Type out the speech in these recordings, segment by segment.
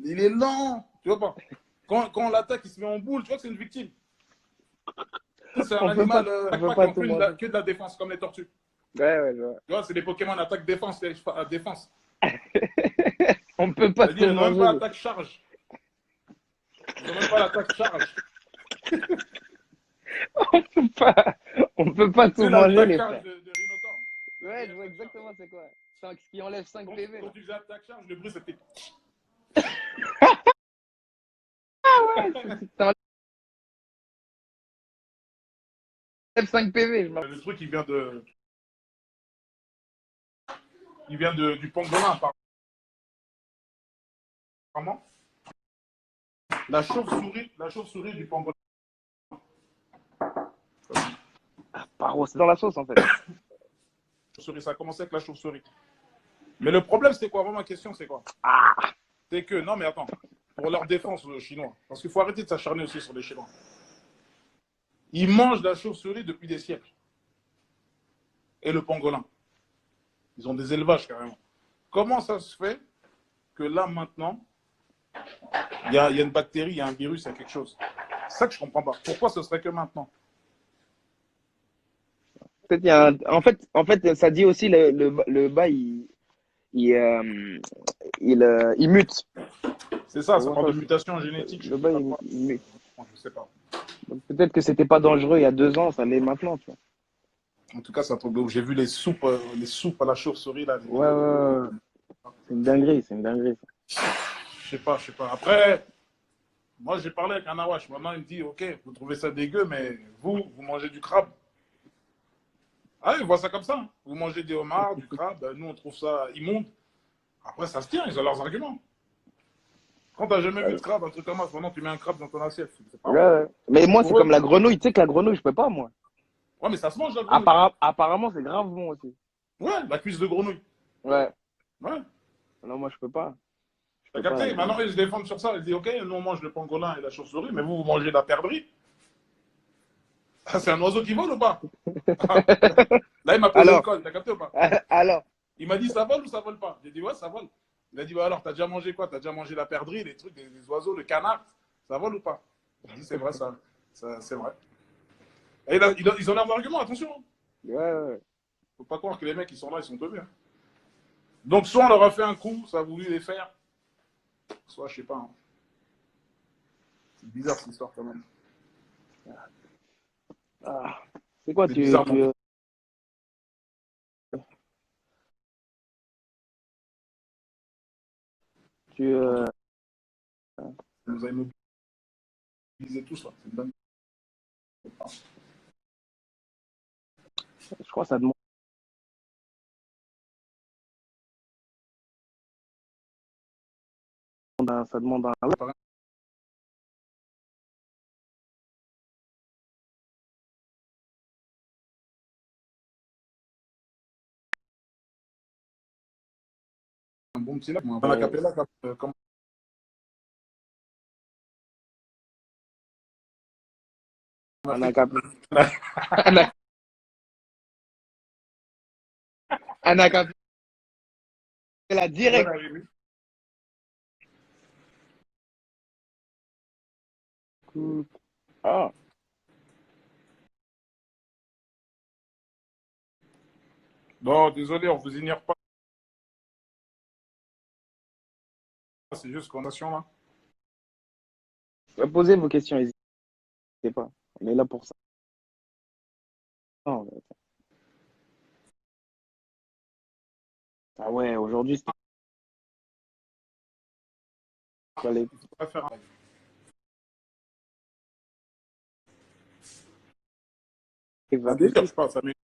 Il est lent, tu vois pas. Quand on l'attaque, il se met en boule, tu vois que c'est une victime. C'est un animal On peut pas qui pas ont tout manger. que de la défense, comme les tortues. Ouais, ouais, je vois. Tu vois, c'est des Pokémon attaque-défense, défense. On peut pas tout C'est-à-dire, ils n'ont même manger. pas attaque-charge. Ils n'ont même pas l'attaque-charge. On peut pas, on peut pas tout C'est manger, les l'attaque-charge frères. de Rhinocorn. La Ouais, vieille je vois attaque-charge. exactement c'est quoi. Ce qui enlève 5 PV, Quand là. tu faisais attaque-charge, le bruit, c'était. T'enlèves 5 PV, je m'en... Le truc, du pangolin, apparemment. La chauve-souris du pangolin. Paro, c'est dans la sauce, en fait. Ça a commencé avec la chauve-souris. Mais le problème, c'est quoi? Vraiment, ma question, c'est quoi? C'est que, non, mais attends, pour leur défense, les Chinois, parce qu'il faut arrêter de s'acharner aussi sur les Chinois. Ils mangent la chauve-souris depuis des siècles. Et le pangolin. Ils ont des élevages, carrément. Comment ça se fait que là, maintenant, il y a une bactérie, il y a un virus, il y a quelque chose? C'est ça que je comprends pas. Pourquoi ce serait que maintenant? Peut-être il y a en fait, ça dit aussi le bas, il mute. C'est ça, Tu ça vois parle ça de aussi. mutation génétique, je Le sais bas, pas quoi. il mute. Moi, je sais pas. Donc, peut-être que c'était pas dangereux il y a 2 ans, ça l'est maintenant, tu vois. En tout cas, c'est un truc de ouf. J'ai vu les soupes à la chauve-souris, là, les Ouais, vidéos. ouais, ouais. C'est une dinguerie, c'est une dinguerie. Je sais pas. Après, moi, j'ai parlé avec un Awash. Maintenant, il me dit, OK, vous trouvez ça dégueu, mais vous mangez du crabe. Ah, ils voient ça comme ça, hein. Vous mangez des homards, du crabe. Ben, nous, on trouve ça immonde. Après, ça se tient, ils ont leurs arguments. Quand t'as jamais vu de crabe, un truc comme ça, maintenant, tu mets un crabe dans ton assiette. C'est pas Ouais, bon. ouais. Mais moi, c'est Pour eux, comme la grenouille. Tu sais que la grenouille, je peux pas, moi. ouais, mais ça se mange, la grenouille. Apparemment, c'est grave bon aussi. Ouais, la cuisse de grenouille. Ouais. Ouais. Non, moi, je peux pas. Je T'as peux pas, la capté? Maintenant, grenouille. ils se défendent sur ça. Ils disent, OK, nous, on mange le pangolin et la chauve-souris, mais vous mangez la perdrix. Ah, c'est un oiseau qui vole ou pas? Là, il m'a posé le Alors, col. T'as capté ou pas? alors. Il m'a dit, ça vole ou ça vole pas? J'ai dit, ouais, ça vole. Il a dit, bah alors, t'as déjà mangé quoi? T'as déjà mangé la perdrix, les trucs, les oiseaux, le canard? Ça vole ou pas? J'ai dit, c'est vrai, ça c'est vrai. Et ils ont l'air d'argument, attention, hein. Ouais, ouais. Faut pas croire que les mecs, ils sont là, ils sont teubés, hein. Donc, soit on leur a fait un coup, ça a voulu les faire, soit, je sais pas, hein. C'est bizarre cette histoire quand même. Ah. C'est quoi, C'est bizarre, mon tu, En euh, tout cas, ça nous a immobilisés tous là. C'est dingue. je crois que ça demande un. Un bon petit lac, un acapella, comme en Un Afrique. acapella. Un, a- un acapella direct. Ah, Bon, désolé, on vous ignore pas. C'est juste qu'on nation là. posez vos questions, n'hésitez pas. On est là pour ça. Non, ah ouais, aujourd'hui, Il faudrait faire un. Un va délire, je possible. sais pas, ça m'est.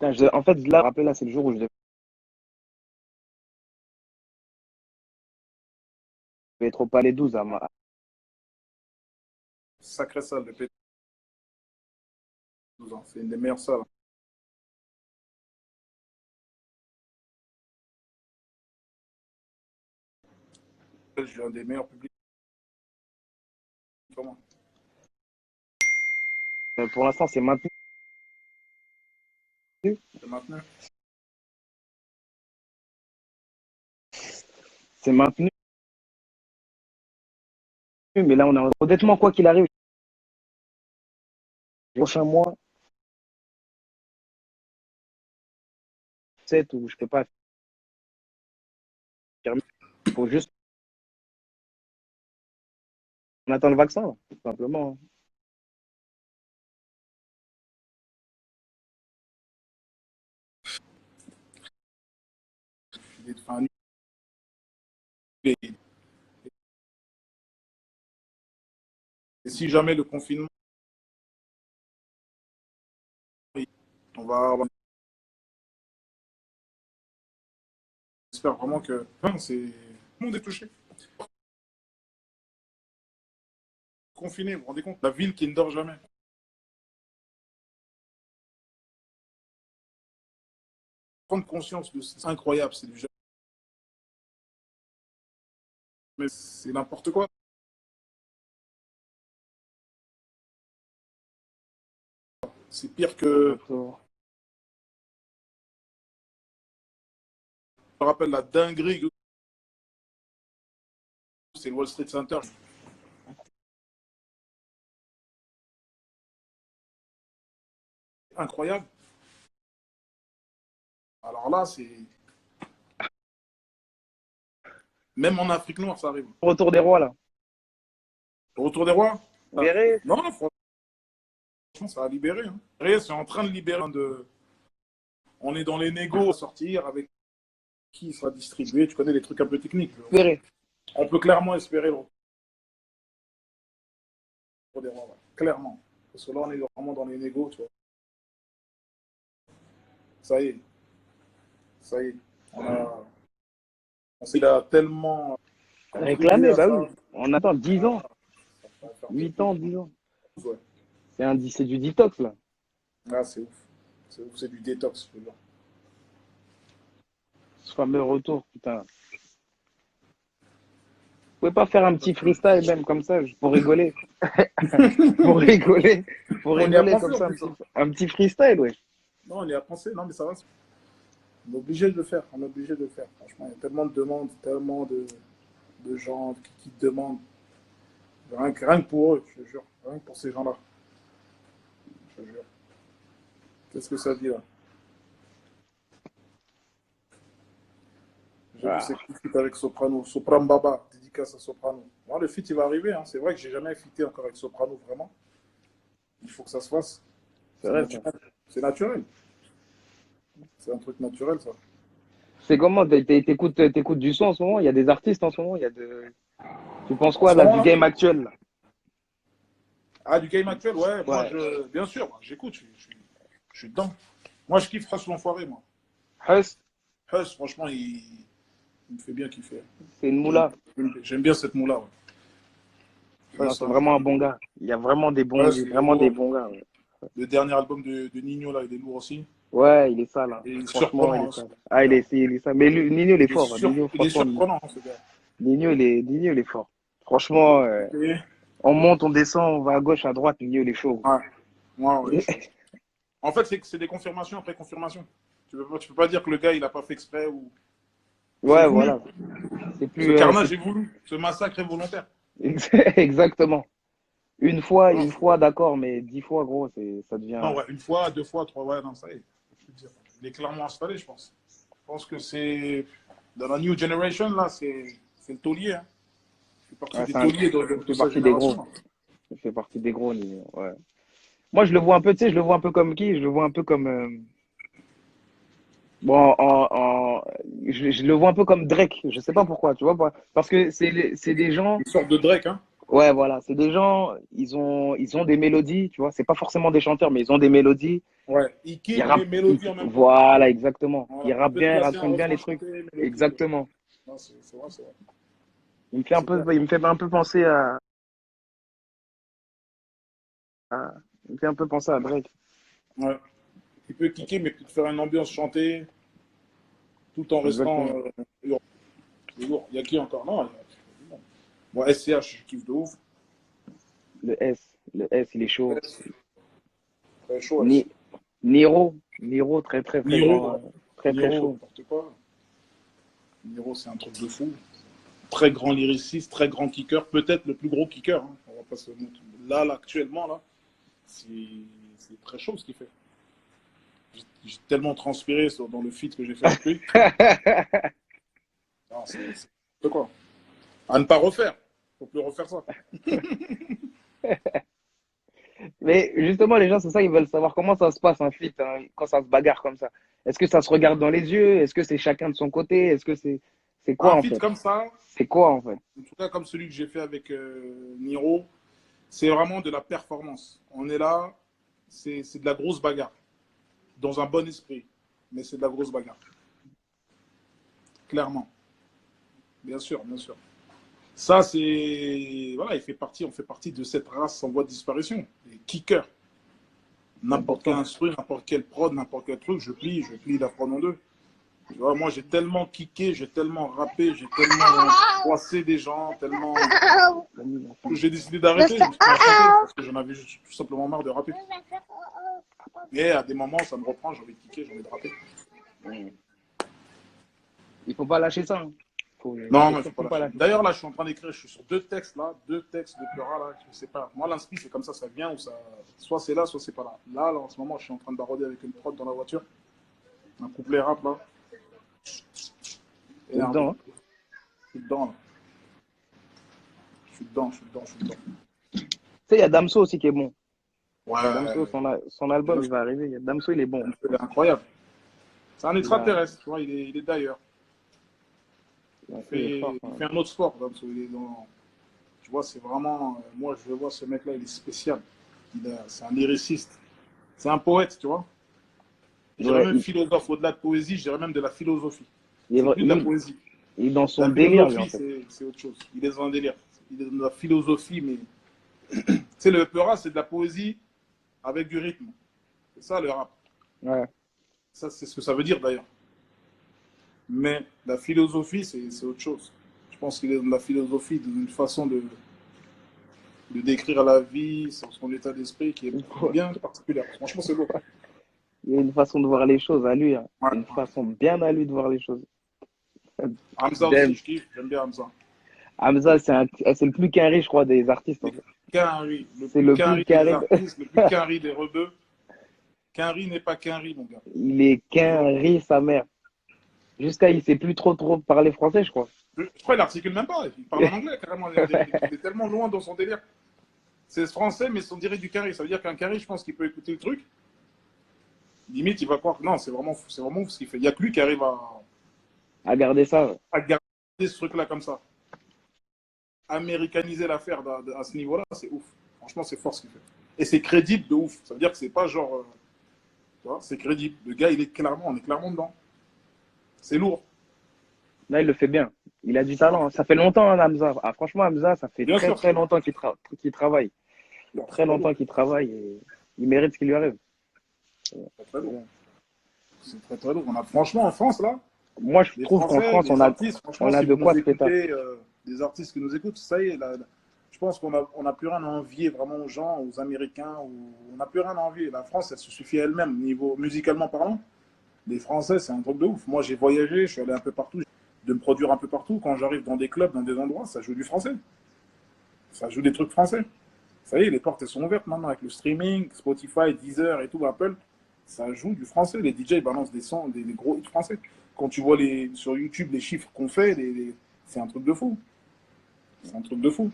Putain, en fait, là, rappelez, là, c'est le jour où je devais être au Palais 12 Sacré salle de P12 ans. C'est une des meilleures salles. Je suis un des meilleurs publics. Comment? Pour l'instant, c'est maintenu. C'est maintenant. C'est maintenu. Mais là, on a honnêtement, quoi qu'il arrive, le prochain mois, 7 où je peux pas affirmer. Il faut juste on attend le vaccin, tout simplement. Enfin, et si jamais le confinement, on va. J'espère vraiment que. Enfin, c'est. Tout le monde est touché. Confiné, vous vous rendez compte? La ville qui ne dort jamais. Prendre conscience de c'est incroyable, c'est du jamais. Mais c'est n'importe quoi. C'est pire que. Je me rappelle la dinguerie. C'est le Wall Street Center. Incroyable. Alors là, c'est. Même en Afrique noire, ça arrive. Retour des rois, là. Le retour des rois? Vous verrez. Non, franchement, ça a libéré. Hein. C'est en train de libérer. On est dans les négos à sortir avec qui sera distribué. Tu connais les trucs un peu techniques. Vous verrez. On peut clairement espérer le retour des rois. Ouais. Clairement. Parce que là, on est vraiment dans les négos. Tu vois. Ça y est. Ça y est. Il a tellement Réclamé, bah ça. oui. On attend 10 ans. 8 ans, 10 ans. Ouais. C'est du detox, là. Ah, c'est ouf. C'est ouf, c'est du détox. Ce fameux retour, putain. Vous pouvez pas faire un petit freestyle, même comme ça, pour rigoler. Pour rigoler. Pour rigoler comme ça, un petit freestyle, ouais. Non, on y a pensé. Non, mais ça va. On est obligé de le faire. On est obligé de le faire. Franchement, il y a tellement de demandes, tellement de gens qui demandent. Rien que pour eux, je te jure. Rien que pour ces gens-là. Je te jure. Qu'est-ce que ça dit là? J'ai vu c'est qui fit avec Soprano. Sopran Baba, dédicace à Soprano. Moi, le fit, il va arriver. Hein. C'est vrai que j'ai jamais fité encore avec Soprano, vraiment. Il faut que ça se fasse. C'est vrai, naturel. C'est naturel. C'est un truc naturel, ça. c'est comment? T'écoutes du son en ce moment? Il y a des artistes en ce moment? Tu penses quoi, là, du game actuel, là? Ah, du game actuel, ouais. Moi, Ouais. bien sûr, j'écoute. Je suis dedans. Moi, je kiffe Huss l'Enfoiré, moi. Huss, Huss, franchement, il me fait bien kiffer. c'est une moula. J'aime bien cette moula, ouais. Ouais, c'est vraiment un bon gars. Il y a vraiment des bons, Ouais, vraiment des bons gars. Ouais. le dernier album de Nino, là, il est lourd aussi. Ouais, il est sale. Hein. Et il est Franchement, il surprenant. est sale. Ah, il est sale. Mais Nino, il est fort. Nino, Il est franchement, surprenant, ce gars. Nino, il est fort. Franchement, on monte, on descend, on va à gauche, à droite. Nino, il est chaud. Ouais. Ouais. En fait, c'est des confirmations après confirmation. Tu peux pas dire que le gars, il a pas fait exprès ou. Ouais, voilà. C'est plus. Ce carnage est voulu. Ce massacre est volontaire. Exactement. Une fois, d'accord, mais 10 fois, gros, ça devient. Non, ouais, une fois, deux fois, trois, ouais, non, ça y est. Je veux dire, il est clairement installé, je pense. Je pense que c'est. Dans la new generation, là, c'est le taulier. Hein. Il fait partie des tauliers de sa génération. Il fait partie des gros, ouais. Moi, je le vois un peu, tu sais, je le vois un peu comme qui? Je le vois un peu comme. Bon, je le vois un peu comme Drake. Je sais pas pourquoi, tu vois, parce que c'est des gens. Une sorte de Drake, hein. Ouais, voilà, c'est des gens, ils ont des mélodies, tu vois, c'est pas forcément des chanteurs, mais ils ont des mélodies. Ouais, ils kiffent les mélodies en même temps. Voilà, exactement. Voilà. Ils rappent bien, ils racontent bien les trucs. Exactement. Non, c'est vrai, c'est vrai. Il me fait un peu penser il me fait un peu penser à Drake. Ouais. Il peut kicker, mais peut faire une ambiance chantée tout en restant lourd. Il y a qui encore? Non, Bon, SCH, je kiffe de ouf. Le S, il est chaud. Très chaud, Ni, Niro, très très très grand, Niro, très très Niro, chaud. n'importe quoi. Niro, c'est un truc de fou. Très grand lyriciste, très grand kicker, peut-être le plus gros kicker. Hein. On va pas se mentir. Là, actuellement, là, c'est très chaud ce qu'il fait. J'ai tellement transpiré dans le feat que j'ai fait avec lui. C'est quoi. À ne pas refaire. Faut plus refaire ça. Mais justement, les gens, c'est ça, ils veulent savoir comment ça se passe un feat hein, quand ça se bagarre comme ça. Est-ce que ça se regarde dans les yeux? Est-ce que c'est chacun de son côté? Est-ce que c'est quoi Un en feat fait? comme ça, C'est quoi en fait? en tout cas comme celui que j'ai fait avec Niro, c'est vraiment de la performance. On est là, c'est de la grosse bagarre. Dans un bon esprit. Mais c'est de la grosse bagarre. Clairement. Bien sûr, bien sûr. Ça, c'est. Voilà, on fait partie de cette race en voie de disparition. Les kickers. N'importe quel instrument, n'importe quel prod, n'importe quel truc, je plie la prod en deux. Tu vois, moi, j'ai tellement kické, j'ai tellement rappé, j'ai tellement froissé des gens, tellement. J'ai décidé d'arrêter. Je me suis parce que j'en avais tout simplement marre de rapper. Mais à des moments, ça me reprend, j'ai envie de kicker, j'ai envie de rapper. Il faut pas lâcher ça. Hein. Non, mais faut pas lâcher. D'ailleurs, là, je suis en train d'écrire, je suis sur deux textes de Peura, là, je sais pas. Moi, l'inspi, c'est comme ça vient, ou ça. Soit c'est là, soit c'est pas là. Là, en ce moment, je suis en train de baroder avec une prod dans la voiture. Un couplet rap, là. Et dedans, hein. Je suis dedans, là. Je suis dedans. Tu sais, il y a Damso aussi qui est bon. Ouais. Damso, son album, il va arriver. Damso, il est bon. Il est incroyable. C'est un extraterrestre, tu vois, il est d'ailleurs. Il fait un autre sport, Damso. Il est dans. Tu vois, c'est vraiment. Moi, je vois ce mec-là, il est spécial. C'est un lyriciste. C'est un poète, tu vois. Je dirais même philosophe. Au-delà de poésie, je dirais même de la philosophie. C'est plus de la poésie. Il est dans son délire, lui, en fait. C'est autre chose. Il est dans un délire. Il est dans la philosophie, mais. Tu sais, le Peura, c'est de la poésie avec du rythme. C'est ça, le rap. Ouais. Ça, c'est ce que ça veut dire, d'ailleurs. Mais la philosophie, c'est autre chose. Je pense qu'il est dans la philosophie d'une façon de décrire la vie, son état d'esprit qui est bien particulière. Franchement, c'est beau. Il y a une façon de voir les choses à lui. Hein. Ouais. Une façon bien à lui de voir les choses. Hamza aussi, je kiffe. J'aime bien Hamza. Hamza, c'est le plus carré, je crois, des artistes. En fait. Quinri. C'est le plus carré des artistes, le plus quinri des rebeux. Quinri n'est pas quinri, mon gars. Il est quinri, sa mère. Jusqu'à, il sait plus trop parler français, je crois. Je crois qu'il articule même pas. Il parle en anglais, carrément. Il est tellement loin dans son délire. C'est français, mais son dirait du quinri. Ça veut dire qu'un quinri, je pense qu'il peut écouter le truc. Limite, il va croire que non, c'est vraiment fou ce qu'il fait. Il n'y a que lui qui arrive à garder ça. Ouais. À garder ce truc-là comme ça. Américaniser l'affaire à ce niveau-là, c'est ouf. Franchement, c'est fort ce qu'il fait. Et c'est crédible de ouf. Ça veut dire que c'est pas genre. Tu vois, c'est crédible. Le gars, on est clairement dedans. C'est lourd. Là, il le fait bien. Il a du talent. Ça fait longtemps, hein, Hamza. Ah, franchement, Hamza, ça fait très longtemps qu'il travaille. Très longtemps qu'il travaille et il mérite ce qui lui arrive. C'est très lourd. C'est très très lourd. Franchement, en France, là. Moi, je trouve qu'en France, on a de quoi se péter. Des artistes qui nous écoutent, ça y est, là, je pense qu'on n'a plus rien à envier vraiment aux gens, aux Américains. On n'a plus rien à envier. La France, elle se suffit à elle-même, niveau musicalement parlant. Les Français, c'est un truc de ouf. Moi, j'ai voyagé, je suis allé un peu partout, de me produire un peu partout. Quand j'arrive dans des clubs, dans des endroits, ça joue du français. Ça joue des trucs français. Ça y est, les portes, elles sont ouvertes maintenant avec le streaming, Spotify, Deezer et tout, Apple. Ça joue du français. Les DJ balancent des sons, des gros hits français. Quand tu vois sur YouTube les chiffres qu'on fait, c'est un truc de fou. C'est un truc de fou.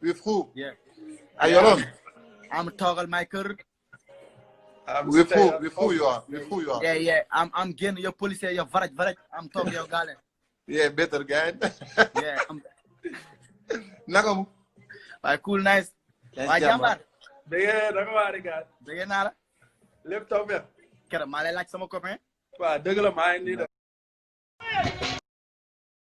With who? Yeah. Are you alone? I'm Toggle Michael. With who you are? With who you are? Yeah. I'm getting your police, your varaj. I'm talking your guy. Yeah, better guy. Yeah. Nakamu. Cool, nice. Why jambar? Dégg nga waa Rigaat. Dégg naa la. Lépp taw bi. Keroog maa lay laaj sama copain. waaw dëgg la maa ngi nii de.